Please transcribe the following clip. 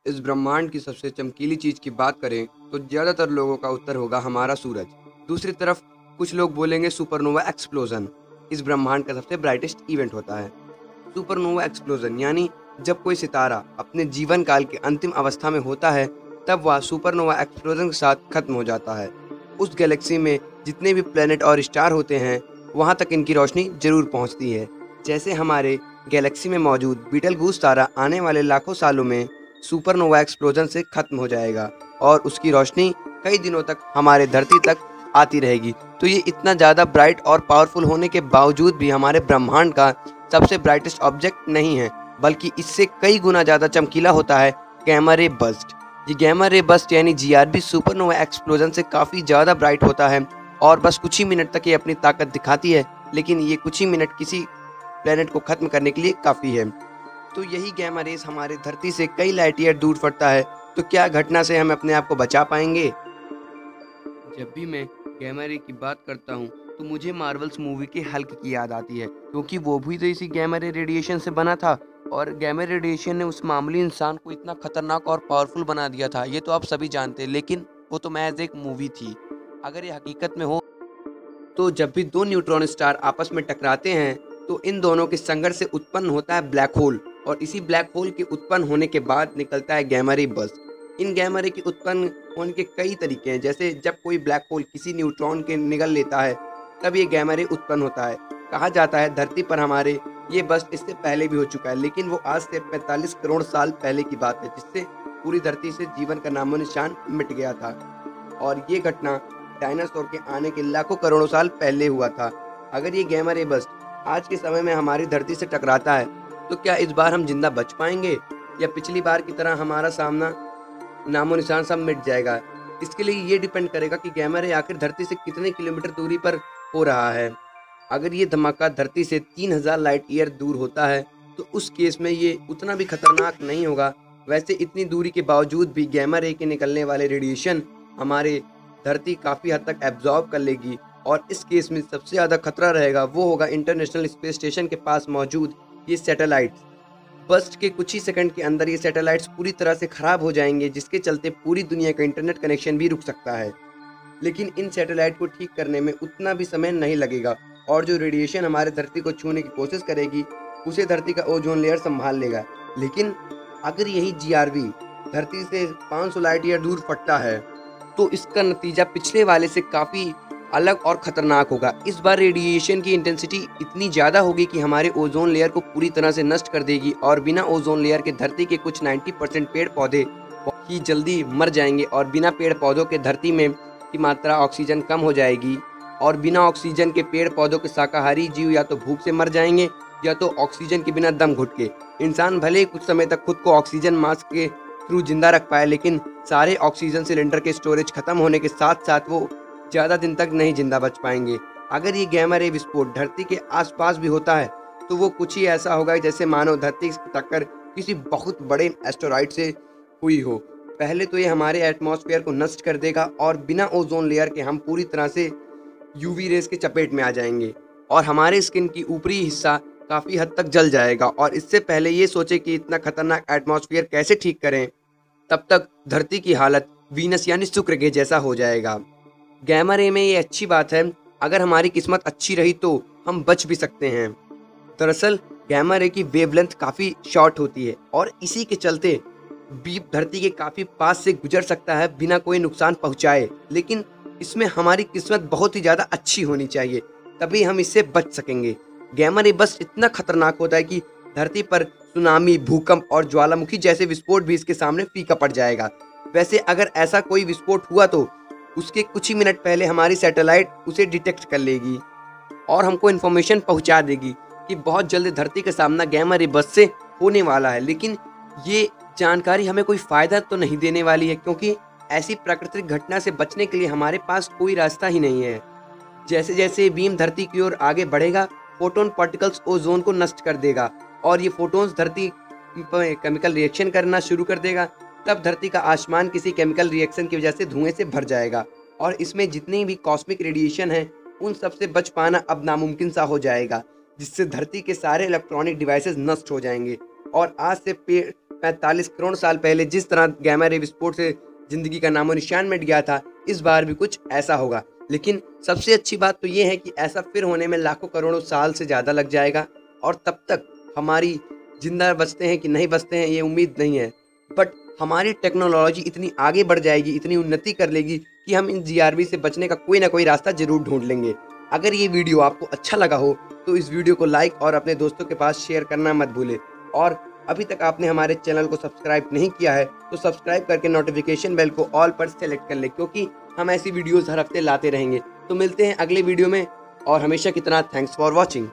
इस ब्रह्मांड की सबसे चमकीली चीज की बात करें तो ज्यादातर लोगों का उत्तर होगा हमारा सूरज। दूसरी तरफ कुछ लोग बोलेंगे सुपरनोवा एक्सप्लोजन इस ब्रह्मांड का सबसे ब्राइटेस्ट इवेंट होता है। सुपरनोवा एक्सप्लोजन यानी जब कोई सितारा अपने जीवन काल के अंतिम अवस्था में होता है, तब वह सुपरनोवा एक्सप्लोजन के साथ खत्म हो जाता है। उस गैलेक्सी में जितने भी प्लेनेट और स्टार होते हैं, वहां तक इनकी रोशनी जरूर पहुंचती है। जैसे हमारे गैलेक्सी में मौजूद बीटलगूस तारा आने वाले लाखों सालों में सुपरनोवा एक्सप्लोजन से खत्म हो जाएगा और उसकी रोशनी कई दिनों तक हमारे धरती तक आती रहेगी। तो ये इतना ज़्यादा ब्राइट और पावरफुल होने के बावजूद भी हमारे ब्रह्मांड का सबसे ब्राइटेस्ट ऑब्जेक्ट नहीं है, बल्कि इससे कई गुना ज़्यादा चमकीला होता है गैमा रे बर्स्ट। ये गैमा रे बर्स्ट यानी जीआरबी सुपरनोवा एक्सप्लोजन से काफ़ी ज़्यादा ब्राइट होता है और बस कुछ ही मिनट तक ये अपनी ताकत दिखाती है, लेकिन ये कुछ ही मिनट किसी प्लेनेट को खत्म करने के लिए काफ़ी है। तो यही गैमा रेस हमारे धरती से कई लाइट ईयर दूर फटता है। तो क्या घटना से हम अपने आप को बचा पाएंगे? जब भी मैं गैमा रे की बात करता हूँ तो मुझे मार्वल्स मूवी के हल्क की याद आती है, क्योंकि वो भी तो इसी गैमा रे रेडिएशन से बना था और गैमा रेडिएशन ने उस मामूली इंसान को इतना खतरनाक और पावरफुल बना दिया था। ये तो आप सभी जानते हैं, लेकिन वो तो महज एक मूवी थी। अगर ये हकीकत में हो तो जब भी दो न्यूट्रॉन स्टार आपस में टकराते हैं तो इन दोनों के संघर्ष से उत्पन्न होता है ब्लैक होल, और इसी ब्लैक होल के उत्पन्न होने के बाद निकलता है गैमा रे बर्स्ट। इन गैमा रे के उत्पन्न होने के कई तरीके हैं, जैसे जब कोई ब्लैक होल किसी न्यूट्रॉन के निगल लेता है तब ये गैमा रे उत्पन्न होता है। कहा जाता है धरती पर हमारे ये बर्स्ट इससे पहले भी हो चुका है, लेकिन वो आज से 45 करोड़ साल पहले की बात है, जिससे पूरी धरती से जीवन का नामो निशान मिट गया था। और ये घटना डायनासोर के आने के लाखों करोड़ों साल पहले हुआ था। अगर ये गैमा रे बर्स्ट आज के समय में हमारी धरती से टकराता है तो क्या इस बार हम जिंदा बच पाएंगे, या पिछली बार की तरह हमारा सामना नामो निशान सब मिट जाएगा? इसके लिए ये डिपेंड करेगा कि गैमा रे आखिर धरती से कितने किलोमीटर दूरी पर हो रहा है। अगर ये धमाका धरती से 3000 लाइट ईयर दूर होता है तो उस केस में ये उतना भी खतरनाक नहीं होगा। वैसे इतनी दूरी के बावजूद भी गैमा रे के निकलने वाले रेडिएशन हमारे धरती काफ़ी हद तक एब्जॉर्ब कर लेगी, और इस केस में सबसे ज़्यादा खतरा रहेगा वो होगा इंटरनेशनल स्पेस स्टेशन के पास मौजूद ये सैटेलाइट्स। बर्स्ट के कुछ ही सेकंड के अंदर ये सैटेलाइट्स पूरी तरह से ख़राब हो जाएंगे, जिसके चलते पूरी दुनिया का इंटरनेट कनेक्शन भी रुक सकता है। लेकिन इन सैटेलाइट को ठीक करने में उतना भी समय नहीं लगेगा, और जो रेडिएशन हमारे धरती को छूने की कोशिश करेगी उसे धरती का ओजोन लेयर संभाल लेगा। लेकिन अगर यही जीआरबी धरती से 500 लाइट ईयर दूर फटता है तो इसका नतीजा पिछले वाले से काफ़ी अलग और ख़तरनाक होगा। इस बार रेडिएशन की इंटेंसिटी इतनी ज़्यादा होगी कि हमारे ओजोन लेयर को पूरी तरह से नष्ट कर देगी, और बिना ओजोन लेयर के धरती के कुछ 90% पेड़ पौधे ही जल्दी मर जाएंगे, और बिना पेड़ पौधों के धरती में की मात्रा ऑक्सीजन कम हो जाएगी, और बिना ऑक्सीजन के पेड़ पौधों के शाकाहारी जीव या तो भूख से मर जाएंगे या तो ऑक्सीजन के बिना दम घुट के। इंसान भले ही कुछ समय तक खुद को ऑक्सीजन मास्क के थ्रू जिंदा रख पाए, लेकिन सारे ऑक्सीजन सिलेंडर के स्टोरेज खत्म होने के साथ साथ वो ज़्यादा दिन तक नहीं जिंदा बच पाएंगे। अगर ये गैमा रे विस्फोट धरती के आसपास भी होता है तो वो कुछ ही ऐसा होगा जैसे मानो धरती की टक्कर किसी बहुत बड़े एस्टेरॉइड से हुई हो। पहले तो ये हमारे एटमॉस्फेयर को नष्ट कर देगा, और बिना ओजोन लेयर के हम पूरी तरह से यूवी रेस के चपेट में आ जाएंगे, और हमारे स्किन की ऊपरी हिस्सा काफ़ी हद तक जल जाएगा। और इससे पहले ये सोचे कि इतना खतरनाक एटमॉस्फेयर कैसे ठीक करें, तब तक धरती की हालत वीनस यानी शुक्र के जैसा हो जाएगा। गैमा रे में ये अच्छी बात है, अगर हमारी किस्मत अच्छी रही तो हम बच भी सकते हैं। दरअसल गैमा रे की वेवलेंथ काफ़ी शॉर्ट होती है, और इसी के चलते बीप धरती के काफ़ी पास से गुजर सकता है बिना कोई नुकसान पहुंचाए। लेकिन इसमें हमारी किस्मत बहुत ही ज़्यादा अच्छी होनी चाहिए, तभी हम इससे बच सकेंगे। गैमा रे बस इतना खतरनाक होता है कि धरती पर सुनामी, भूकंप और ज्वालामुखी जैसे विस्फोट भी इसके सामने फीका पड़ जाएगा। वैसे अगर ऐसा कोई विस्फोट हुआ तो उसके कुछ ही मिनट पहले हमारी सैटेलाइट उसे डिटेक्ट कर लेगी और हमको इन्फॉर्मेशन पहुंचा देगी कि बहुत जल्द धरती का सामना गैमा रे बर्स्ट से होने वाला है। लेकिन ये जानकारी हमें कोई फ़ायदा तो नहीं देने वाली है, क्योंकि ऐसी प्राकृतिक घटना से बचने के लिए हमारे पास कोई रास्ता ही नहीं है। जैसे जैसे बीम धरती की ओर आगे बढ़ेगा, फोटोन पार्टिकल्स ओजोन को नष्ट कर देगा, और ये फोटोन्स धरती पर केमिकल रिएक्शन करना शुरू कर देगा। तब धरती का आसमान किसी केमिकल रिएक्शन की वजह से धुएं से भर जाएगा, और इसमें जितनी भी कॉस्मिक रेडिएशन है उन सब से बच पाना अब नामुमकिन सा हो जाएगा, जिससे धरती के सारे इलेक्ट्रॉनिक डिवाइसेस नष्ट हो जाएंगे। और आज से 45 करोड़ साल पहले जिस तरह गैमा रे विस्फोट से जिंदगी का नामो निशान मिट गया था, इस बार भी कुछ ऐसा होगा। लेकिन सबसे अच्छी बात तो ये है कि ऐसा फिर होने में लाखों करोड़ों साल से ज़्यादा लग जाएगा, और तब तक हमारी जिंदा बचते हैं कि नहीं बचते हैं ये उम्मीद नहीं है। बट हमारी टेक्नोलॉजी इतनी आगे बढ़ जाएगी, इतनी उन्नति कर लेगी कि हम इन जीआरबी से बचने का कोई ना कोई रास्ता जरूर ढूंढ लेंगे। अगर ये वीडियो आपको अच्छा लगा हो तो इस वीडियो को लाइक और अपने दोस्तों के पास शेयर करना मत भूलें। और अभी तक आपने हमारे चैनल को सब्सक्राइब नहीं किया है तो सब्सक्राइब करके नोटिफिकेशन बेल को ऑल पर सेलेक्ट कर ले, क्योंकि हम ऐसी वीडियोस हर हफ्ते लाते रहेंगे। तो मिलते हैं अगले वीडियो में, और हमेशा की तरह थैंक्स फॉर वॉचिंग।